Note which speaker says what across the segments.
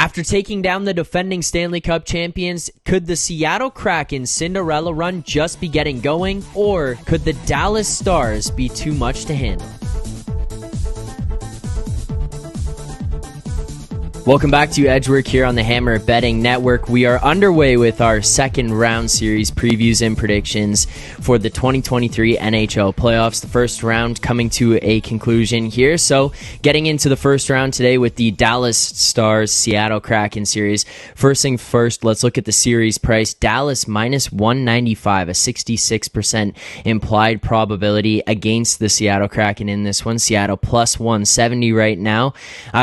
Speaker 1: After taking down the defending Stanley Cup champions, could the Seattle Kraken Cinderella run just be getting going, or could the Dallas Stars be too much to handle? Welcome back to Edgework here on the Hammer Betting Network. We are underway with our second round series previews and predictions for the 2023 NHL playoffs. The first round coming to a conclusion here. So getting into the first round today with the Dallas Stars Seattle Kraken series. First thing first, let's look at the series price. Dallas minus 195, a 66% implied probability against the Seattle Kraken in this one. Seattle plus 170 right now.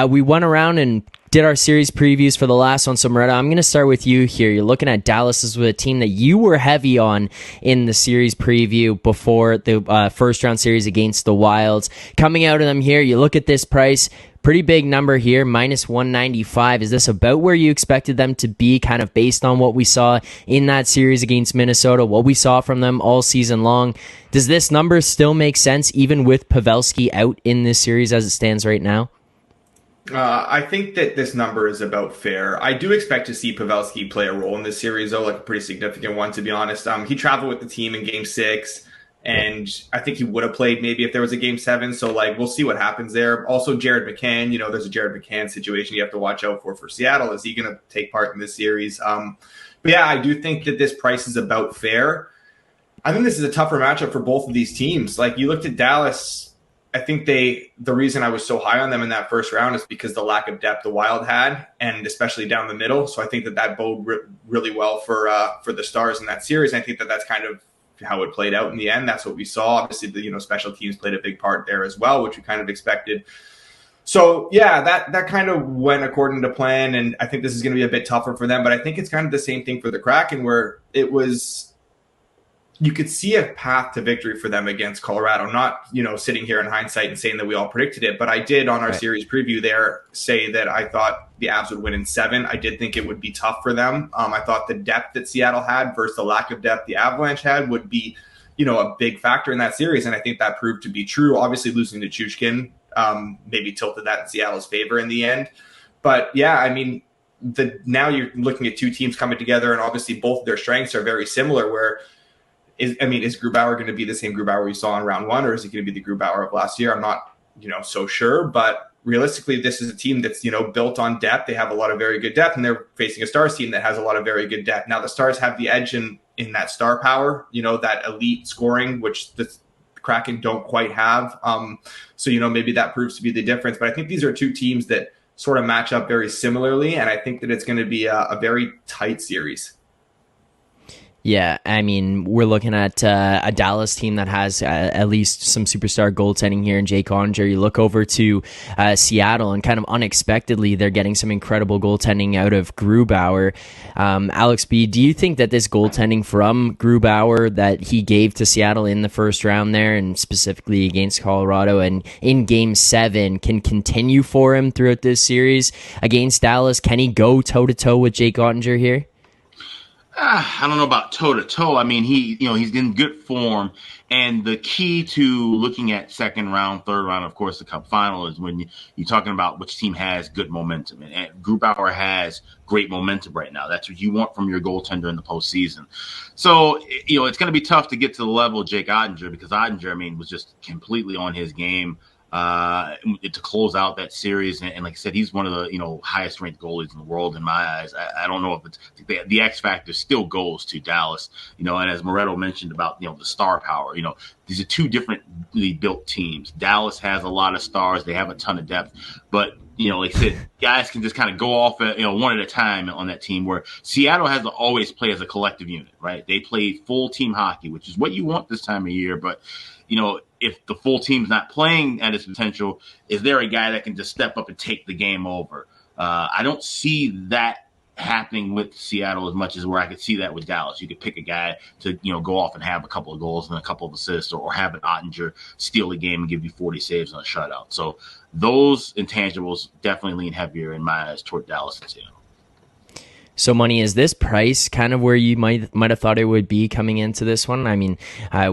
Speaker 1: We went around and did our series previews for the last one. So, Moretto, I'm going to start with you here. You're looking at Dallas as a team that you were heavy on in the series preview before the first round series against the Wilds. Coming out of them here, you look at this price, pretty big number here, minus 195. Is this about where you expected them to be, kind of based on what we saw in that series against Minnesota, what we saw from them all season long? Does this number still make sense, even with Pavelski out in this series as it stands right now?
Speaker 2: I think that this number is about fair. I do expect to see Pavelski play a role in this series, though, like a pretty significant one, to be honest. He traveled with the team in Game 6, and I think he would have played maybe if there was a Game 7. So, we'll see what happens there. Also, Jared McCann, there's a Jared McCann situation you have to watch out for Seattle. Is he going to take part in this series? But yeah, I do think that this price is about fair. I think this is a tougher matchup for both of these teams. You looked at Dallas. I think the reason I was so high on them in that first round is because the lack of depth the Wild had, and especially down the middle. So I think that bode really well for the Stars in that series. And I think that's kind of how it played out in the end. That's what we saw. Obviously, the special teams played a big part there as well, which we kind of expected. So yeah, that kind of went according to plan, and I think this is going to be a bit tougher for them. But I think it's kind of the same thing for the Kraken, where it was. You could see a path to victory for them against Colorado. Not, sitting here in hindsight and saying that we all predicted it, but I did on our series preview there say that I thought the Avs would win in 7. I did think it would be tough for them. I thought the depth that Seattle had versus the lack of depth the Avalanche had would be, a big factor in that series, and I think that proved to be true. Obviously, losing to Chushkin maybe tilted that in Seattle's favor in the end. But yeah, now you're looking at two teams coming together, and obviously both of their strengths are very similar, where is Grubauer going to be the same Grubauer we saw in round 1, or is he going to be the Grubauer of last year? I'm not, so sure. But realistically, this is a team that's, built on depth. They have a lot of very good depth, and they're facing a Stars team that has a lot of very good depth. Now, the Stars have the edge in that star power, that elite scoring, which the Kraken don't quite have. So, maybe that proves to be the difference. But I think these are two teams that sort of match up very similarly, and I think that it's going to be a very tight series.
Speaker 1: Yeah, we're looking at a Dallas team that has at least some superstar goaltending here in Jake Onger. You look over to Seattle, and kind of unexpectedly, they're getting some incredible goaltending out of Grubauer. Alex B., do you think that this goaltending from Grubauer that he gave to Seattle in the first round there, and specifically against Colorado and in Game 7, can continue for him throughout this series against Dallas? Can he go toe-to-toe with Jake Onger here?
Speaker 3: I don't know about toe-to-toe. He's in good form. And the key to looking at second round, third round, of course, the Cup final is when you're talking about which team has good momentum. And Grubauer has great momentum right now. That's what you want from your goaltender in the postseason. So, it's going to be tough to get to the level of Jake Oettinger, because Oettinger, was just completely on his game to close out that series. And like I said, he's one of the, highest ranked goalies in the world in my eyes. I don't know if it's the X factor still goes to Dallas, and as Moretto mentioned about, the star power, these are two differently built teams. Dallas has a lot of stars. They have a ton of depth, but like I said, guys can just kind of go off at, one at a time on that team, where Seattle has to always play as a collective unit, right? They play full team hockey, which is what you want this time of year. But, if the full team's not playing at its potential, is there a guy that can just step up and take the game over? I don't see that happening with Seattle as much as where I could see that with Dallas. You could pick a guy to, go off and have a couple of goals and a couple of assists, or have an Oettinger steal a game and give you 40 saves on a shutout. So those intangibles definitely lean heavier in my eyes toward Dallas and Seattle.
Speaker 1: So, Money, is this price kind of where you might have thought it would be coming into this one?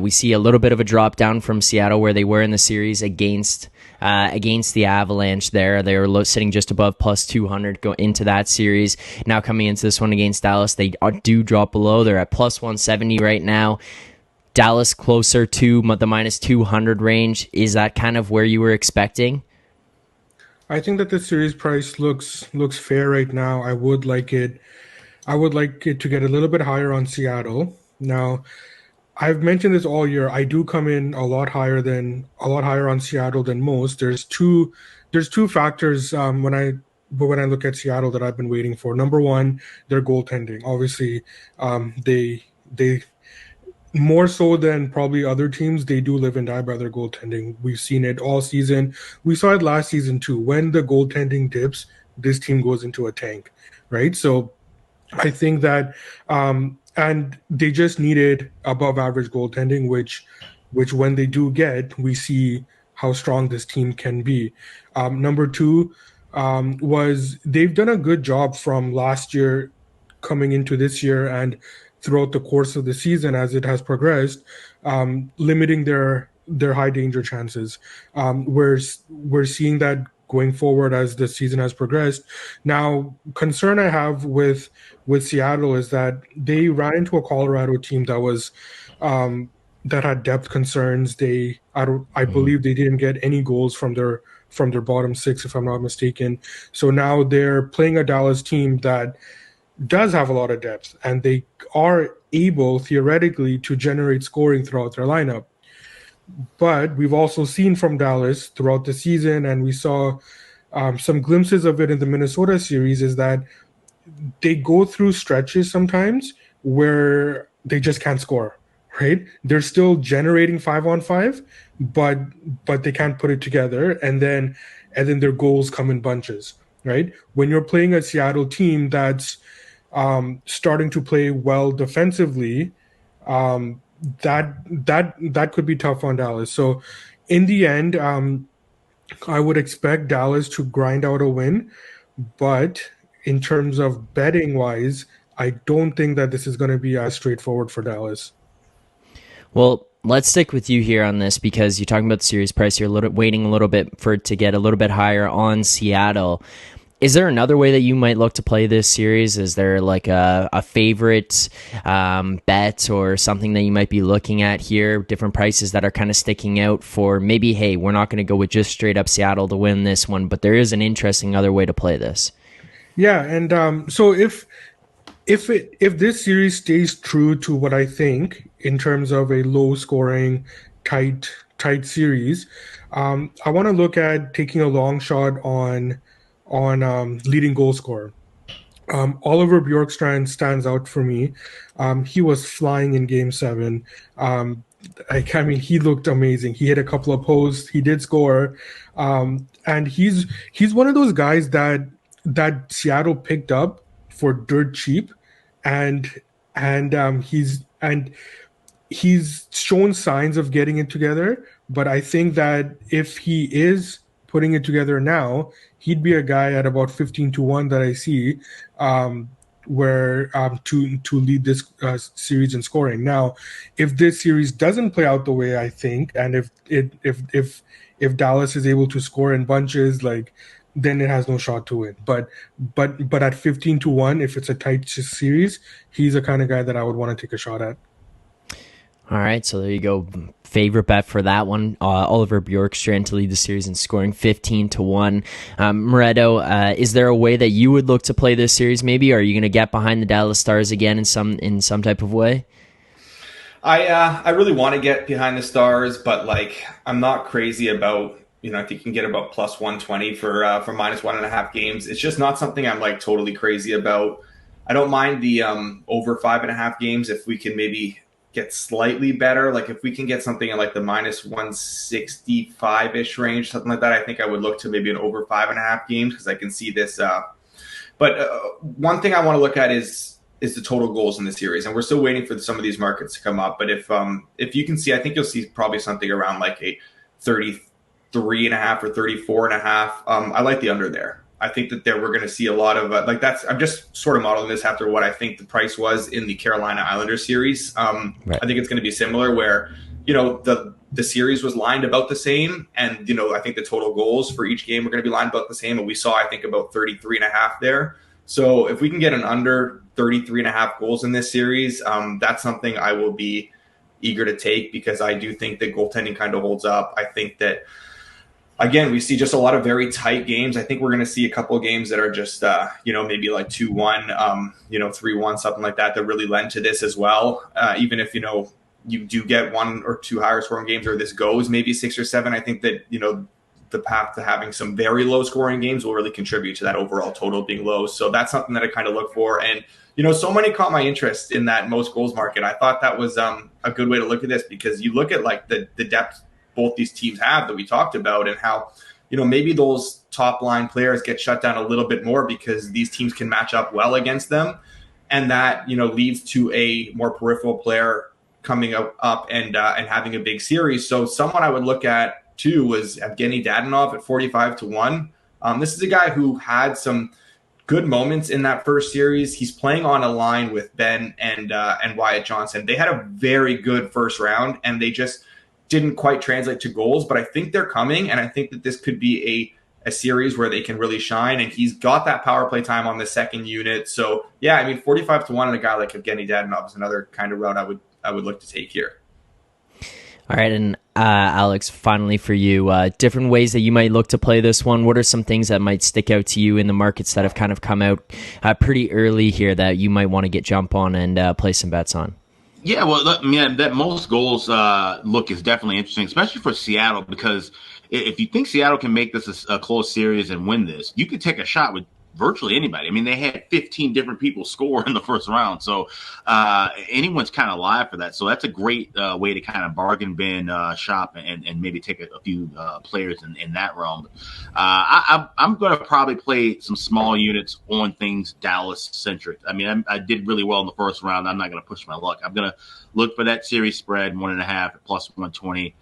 Speaker 1: We see a little bit of a drop down from Seattle, where they were in the series against against the Avalanche there. They were sitting just above plus 200 go into that series. Now coming into this one against Dallas, they do drop below. They're at plus 170 right now. Dallas closer to the minus 200 range. Is that kind of where you were expecting?
Speaker 4: I think that the series price looks fair right now. I would like it to get a little bit higher on Seattle. Now, I've mentioned this all year. I do come in a lot higher on Seattle than most. There's two factors when I look at Seattle that I've been waiting for. Number one, their goaltending. Obviously, they more so than probably other teams, they do live and die by their goaltending. We've seen it all season. We saw it last season too. When the goaltending dips, this team goes into a tank, right? So I think that, and they just needed above average goaltending, which when they do get, we see how strong this team can be. Number two was they've done a good job from last year coming into this year and throughout the course of the season as it has progressed, limiting their high danger chances. We're seeing that going forward as the season has progressed. Now, concern I have with Seattle is that they ran into a Colorado team that was that had depth concerns. I believe they didn't get any goals from their bottom six, if I'm not mistaken. So now they're playing a Dallas team that does have a lot of depth, and they are able theoretically to generate scoring throughout their lineup. But we've also seen from Dallas throughout the season, and we saw some glimpses of it in the Minnesota series, is that they go through stretches sometimes where they just can't score, right? They're still generating 5-on-5, but they can't put it together, and then their goals come in bunches, right? When you're playing a Seattle team that's starting to play well defensively, that could be tough on Dallas. So in the end, I would expect Dallas to grind out a win, but in terms of betting wise, I don't think that this is going to be as straightforward for Dallas.
Speaker 1: Well, let's stick with you here on this because you're talking about the series price. You're waiting a little bit for it to get a little bit higher on Seattle. Is there another way that you might look to play this series? Is there like a favorite bet or something that you might be looking at here? Different prices that are kind of sticking out for maybe, hey, we're not going to go with just straight up Seattle to win this one, but there is an interesting other way to play this.
Speaker 4: Yeah, and so if this series stays true to what I think in terms of a low scoring, tight series, I want to look at taking a long shot on leading goal scorer. Oliver Bjorkstrand stands out for me. He was flying in Game 7. He looked amazing. He hit a couple of posts. He did score, and he's one of those guys that Seattle picked up for dirt cheap, and he's shown signs of getting it together. But I think that if he is putting it together now, he'd be a guy at about 15-1 that I see where to lead this series in scoring. Now, if this series doesn't play out the way I think, and if Dallas is able to score in bunches, then it has no shot to win. But at 15-1, if it's a tight series, he's the kind of guy that I would want to take a shot at.
Speaker 1: All right, so there you go. Favorite bet for that one, Oliver Bjorkstrand to lead the series in scoring 15-1. Moretto, is there a way that you would look to play this series maybe? Are you going to get behind the Dallas Stars again in some type of way?
Speaker 2: I really want to get behind the Stars, but I'm not crazy about, if you can get about plus 120 for minus 1.5 games. It's just not something I'm totally crazy about. I don't mind the over 5.5 games if we can maybe get slightly better. If we can get something in the minus 165-ish range, something like that, I think I would look to maybe an over 5.5 games because I can see this. But one thing I want to look at is the total goals in the series, and we're still waiting for some of these markets to come up. But if you can see, I think you'll see probably something around a 33.5 or 34.5. I like the under there. I think that we're going to see a lot of I'm just sort of modeling this after what I think the price was in the Carolina Islanders series. Right. I think it's going to be similar where, the the series was lined about the same. And, I think the total goals for each game were going to be lined about the same. And we saw, I think, about 33.5 there. So if we can get an under 33.5 goals in this series, that's something I will be eager to take, because I do think that goaltending kind of holds up. I think that, again, we see just a lot of very tight games. I think we're going to see a couple of games that are just, maybe like 2-1, 3-1, something like that really lend to this as well. Even if, you do get 1 or 2 higher scoring games, or this goes maybe 6 or 7, I think that, the path to having some very low scoring games will really contribute to that overall total being low. So that's something that I kind of look for. And, so many caught my interest in that most goals market. I thought that was a good way to look at this, because you look at like the depth both these teams have that we talked about, and how, maybe those top line players get shut down a little bit more because these teams can match up well against them. And that, leads to a more peripheral player coming up and having a big series. So someone I would look at too was Evgeny Dadonov at 45-1. This is a guy who had some good moments in that first series. He's playing on a line with Ben and Wyatt Johnson. They had a very good first round, and they just didn't quite translate to goals. But I think they're coming, and I think that this could be a series where they can really shine. And he's got that power play time on the second unit. So yeah, 45-1 and a guy like Evgeny Dadonov is another kind of route I would look to take here.
Speaker 1: All right, and Alex, finally for you, different ways that you might look to play this one. What are some things that might stick out to you in the markets that have kind of come out pretty early here that you might want to get jump on and play some bets on?
Speaker 3: Yeah, well, that most goals look is definitely interesting, especially for Seattle, because if you think Seattle can make this a close series and win this, you could take a shot with virtually anybody. They had 15 different people score in the first round. So anyone's kind of live for that. So that's a great way to kind of bargain bin shop and maybe take a few players in that realm. I'm going to probably play some small units on things Dallas-centric. I did really well in the first round. I'm not going to push my luck. I'm going to look for that series spread, 1.5 at plus 120.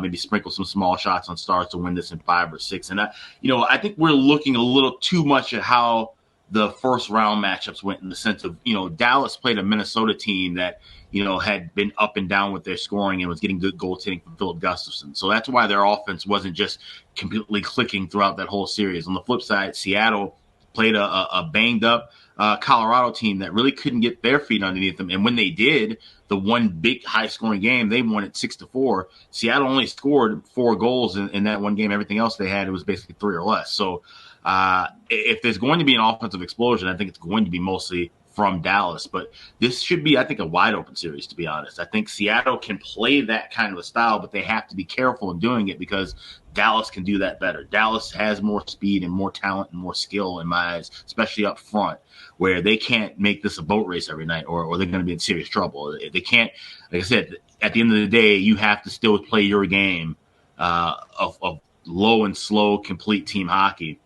Speaker 3: Maybe sprinkle some small shots on Stars to win this in 5 or 6. And I think we're looking a little too much at how the first round matchups went, in the sense of, Dallas played a Minnesota team that, had been up and down with their scoring and was getting good goaltending from Philip Gustafsson. So that's why their offense wasn't just completely clicking throughout that whole series. On the flip side, Seattle played a banged up Colorado team that really couldn't get their feet underneath them. And when they did, the one big high-scoring game, they won it 6-4. Seattle only scored 4 goals in that one game. Everything else they had, it was basically 3 or less. So if there's going to be an offensive explosion, I think it's going to be mostly from Dallas. But this should be, I think, a wide-open series, to be honest. I think Seattle can play that kind of a style, but they have to be careful in doing it, because Dallas can do that better. Dallas has more speed and more talent and more skill in my eyes, especially up front, where they can't make this a boat race every night, or they're going to be in serious trouble. They can't, like I said, at the end of the day, you have to still play your game of low and slow, complete team hockey.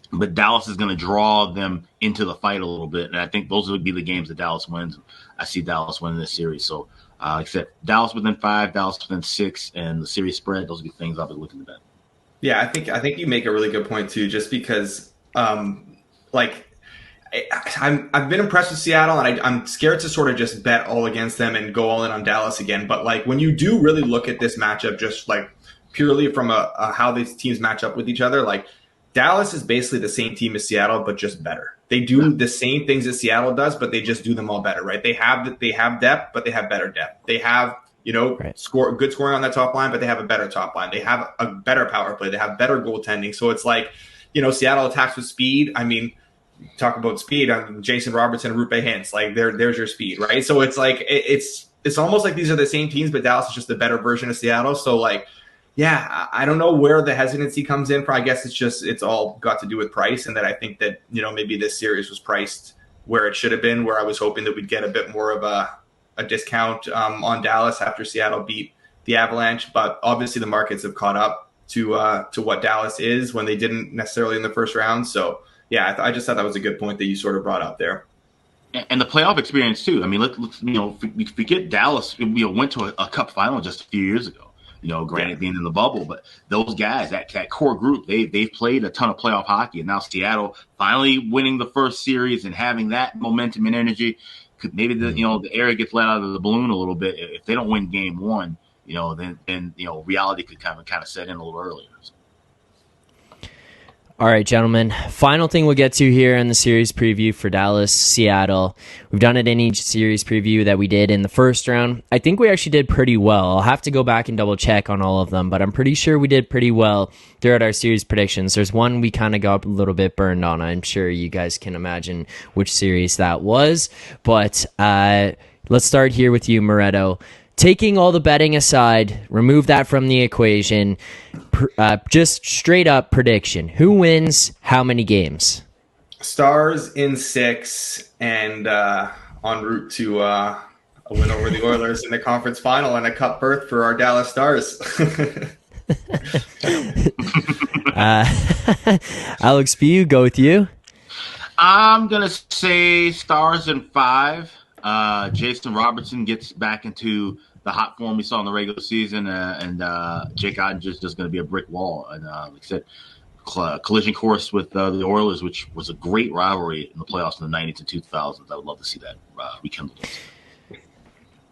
Speaker 3: But Dallas is going to draw them into the fight a little bit, and I think those would be the games that Dallas wins. I see Dallas winning this series. So, except Dallas within 5, Dallas within 6, and the series spread, those would be things I'll be looking to bet.
Speaker 2: Yeah, I think you make a really good point too, just because, I've been impressed with Seattle, and I'm scared to sort of just bet all against them and go all in on Dallas again. But when you do really look at this matchup, just purely from a how these teams match up with each other, Dallas is basically the same team as Seattle, but just better. They do the same things that Seattle does, but they just do them all better, right? They have depth, but they have better depth. They have good scoring on that top line, but they have a better top line. They have a better power play. They have better goaltending. So it's Seattle attacks with speed. Talk about speed. Jason Robertson and Rupe Hintz. There's your speed, right? So it's it's almost like these are the same teams, but Dallas is just a better version of Seattle. So I don't know where the hesitancy comes in. I guess it's all got to do with price, and that I think that maybe this series was priced where it should have been, where I was hoping that we'd get a bit more of a discount on Dallas after Seattle beat the Avalanche. But obviously the markets have caught up to what Dallas is when they didn't necessarily in the first round. So yeah, I just thought that was a good point that you sort of brought up there.
Speaker 3: And the playoff experience too. Let's forget Dallas. Went to a cup final just a few years ago. Granted being in the bubble, but those guys, that core group, they've played a ton of playoff hockey, and now Seattle finally winning the first series and having that momentum and energy. Could maybe the air gets let out of the balloon a little bit if they don't win game 1. then reality could kind of set in a little earlier.
Speaker 1: All right, gentlemen. Final thing we'll get to here in the series preview for Dallas, Seattle. We've done it in each series preview that we did in the first round. I think we actually did pretty well. I'll have to go back and double check on all of them, but I'm pretty sure we did pretty well throughout our series predictions. There's one we kind of got a little bit burned on. I'm sure you guys can imagine which series that was. But let's start here with you, Moretto. Taking all the betting aside, remove that from the equation. Just straight up prediction. Who wins how many games?
Speaker 2: Stars in 6 and en route to a win over the Oilers in the conference final and a cup berth for our Dallas Stars.
Speaker 1: Alex B., go with you.
Speaker 3: I'm going to say Stars in 5. Jason Robertson gets back into the hot form we saw in the regular season, and Jake Ottinger's just going to be a brick wall. And like I said, collision course with the Oilers, which was a great rivalry in the playoffs in the 90s and 2000s. I would love to see that rekindled.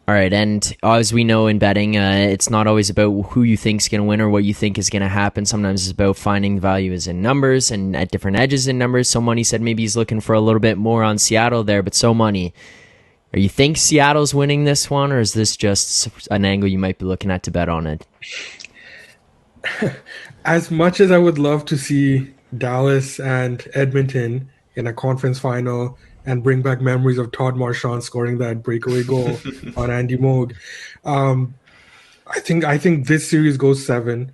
Speaker 1: All right, and as we know in betting, it's not always about who you think is going to win or what you think is going to happen. Sometimes it's about finding values in numbers and at different edges in numbers. So Money said maybe he's looking for a little bit more on Seattle there, but so Money, or you think Seattle's winning this one, or is this just an angle you might be looking at to bet on it?
Speaker 4: As much as I would love to see Dallas and Edmonton in a conference final and bring back memories of Todd Marchand scoring that breakaway goal on Andy Moog, I think this series goes 7.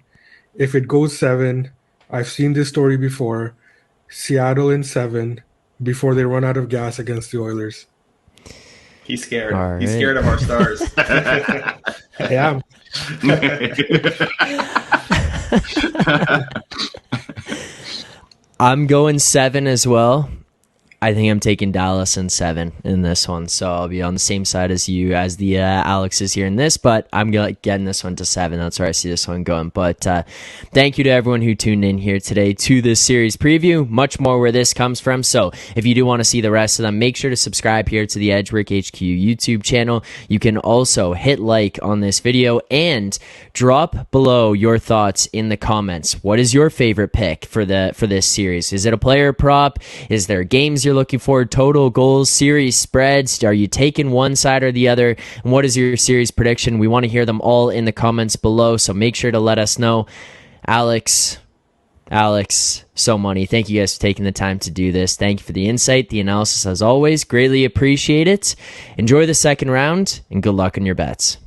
Speaker 4: If it goes 7, I've seen this story before. Seattle in 7 before they run out of gas against the Oilers.
Speaker 2: He's scared.
Speaker 1: Right.
Speaker 2: He's scared of our Stars.
Speaker 4: Yeah.
Speaker 1: I'm going 7 as well. I think I'm taking Dallas in 7 in this one, so I'll be on the same side as you, as the Alex is here in this, but I'm getting this one to 7. That's where I see this one going. But thank you to everyone who tuned in here today to this series preview. Much more where this comes from, so if you do want to see the rest of them, make sure to subscribe here to the Edgework HQ YouTube channel. You can also hit like on this video and drop below your thoughts in the comments. What is your favorite pick for this series? Is it a player prop? Is there games you're looking for, total goals, series spreads? Are you taking one side or the other? And what is your series prediction? We want to hear them all in the comments below, so make sure to let us know. Alex, so Money, thank you guys for taking the time to do this. Thank you for the insight, the analysis as always. Greatly appreciate it. Enjoy the second round and good luck on your bets.